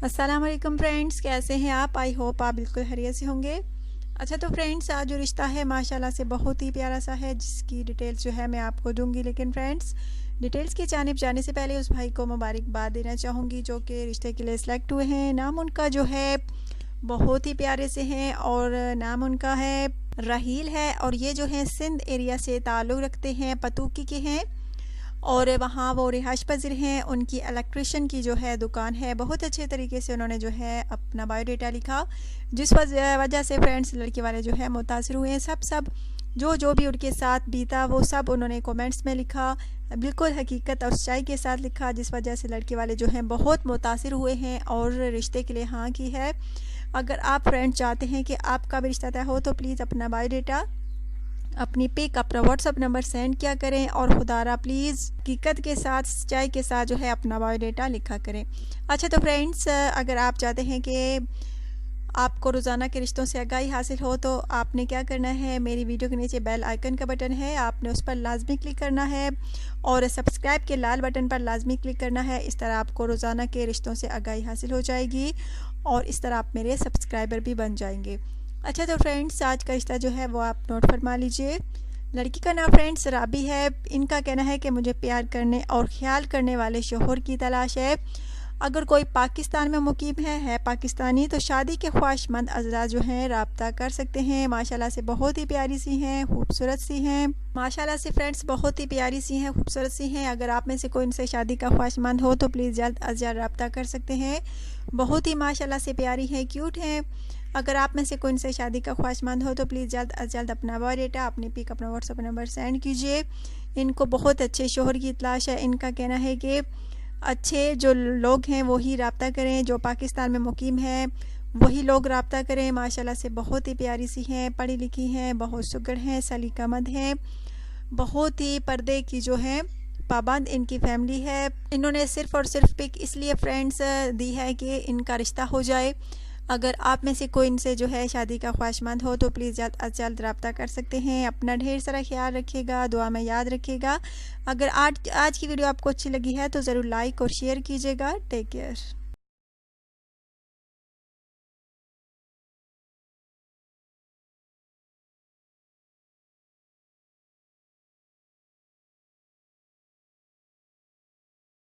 अस्सलाम वालेकुम फ्रेंड्स, कैसे हैं आप? आई होप आप बिल्कुल खैरियत से होंगे। अच्छा तो फ्रेंड्स, आज जो रिश्ता है माशाल्लाह से बहुत ही प्यारा सा है, जिसकी डिटेल्स जो है मैं आपको दूंगी। लेकिन फ्रेंड्स, डिटेल्स की जानिब जाने से पहले उस भाई को मुबारकबाद देना चाहूँगी जो कि रिश्ते के लिए सिलेक्ट हुए हैं। नाम उनका जो है बहुत ही प्यारे से हैं और नाम उनका है राहील है, और ये जो है सिंध एरिया से ताल्लुक़ रखते हैं, पतूकी के हैं और वहाँ वो रिहाइश पज़ीर हैं। उनकी इलेक्ट्रिशियन की जो है दुकान है। बहुत अच्छे तरीके से उन्होंने जो है अपना बायोडाटा लिखा, जिस वजह से फ्रेंड्स लड़के वाले जो है मुतासिर हुए हैं। सब जो भी उनके साथ बीता वो सब उन्होंने कमेंट्स में लिखा, बिल्कुल हकीकत और सच्चाई के साथ लिखा, जिस वजह से लड़के वाले जो हैं बहुत मुतासिर हुए हैं और रिश्ते के लिए हाँ की है। अगर आप फ्रेंड चाहते हैं कि आपका भी रिश्ता तय हो तो प्लीज़ अपना बायोडाटा, अपनी पिक, अपना व्हाट्सअप नंबर सेंड किया करें और खुदारा प्लीज़ हकीकत के साथ सच्चाई के साथ जो है अपना बायोडाटा लिखा करें। अच्छा तो फ्रेंड्स, अगर आप चाहते हैं कि आपको रोज़ाना के रिश्तों से आगाही हासिल हो तो आपने क्या करना है, मेरी वीडियो के नीचे बेल आइकन का बटन है, आपने उस पर लाजमी क्लिक करना है और सब्सक्राइब के लाल बटन पर लाजमी क्लिक करना है। इस तरह आपको रोज़ाना के रिश्तों से आगाही हासिल हो जाएगी और इस तरह आप मेरे सब्सक्राइबर भी बन जाएंगे। अच्छा तो फ्रेंड्स, आज का रिश्ता जो है वो आप नोट फरमा लीजिए। लड़की का नाम फ्रेंड्स राबी है। इनका कहना है कि मुझे प्यार करने और ख्याल करने वाले शोहर की तलाश है। अगर कोई पाकिस्तान में मुकीम है पाकिस्तानी, तो शादी के ख्वाहिशमंद अज़रा जो हैं रब्ता कर सकते हैं। माशाल्लाह से बहुत ही प्यारी सी हैं, खूबसूरत सी हैं। माशाल्लाह से फ्रेंड्स बहुत ही प्यारी सी हैं, खूबसूरत सी हैं। अगर आप में से कोई इनसे शादी का ख्वाहिशमंद हो तो प्लीज़ जल्द अज़ जल्द रब्ता कर सकते हैं। बहुत ही माशाल्लाह से प्यारी हैं, क्यूट हैं। अगर आप में से कोई इनसे शादी का ख्वाहिशमंद हो तो प्लीज़ जल्द अज़ जल्द अपना बायोडाटा, अपनी पिक, अपना व्हाट्सअप नंबर सेंड कीजिए। इनको बहुत अच्छे शोहर की तलाश है। इनका कहना है कि अच्छे जो लोग हैं वही रब्ता करें, जो पाकिस्तान में मुकीम हैं वही लोग रब्ता करें। माशाल्लाह से बहुत ही प्यारी सी हैं, पढ़ी लिखी हैं, बहुत सुगड़ हैं, सलीकामंद हैं, बहुत ही पर्दे की जो है पाबंद इनकी फैमिली है। इन्होंने सिर्फ़ और सिर्फ पिक इसलिए फ्रेंड्स दी है कि इनका रिश्ता हो जाए। अगर आप में से कोई इनसे जो है शादी का ख्वाहिशमंद हो तो प्लीज़ जल्द अज़ जल्द रब्ता कर सकते हैं। अपना ढेर सारा ख्याल रखिएगा, दुआ में याद रखिएगा। अगर आज की वीडियो आपको अच्छी लगी है तो ज़रूर लाइक और शेयर कीजिएगा। Take care.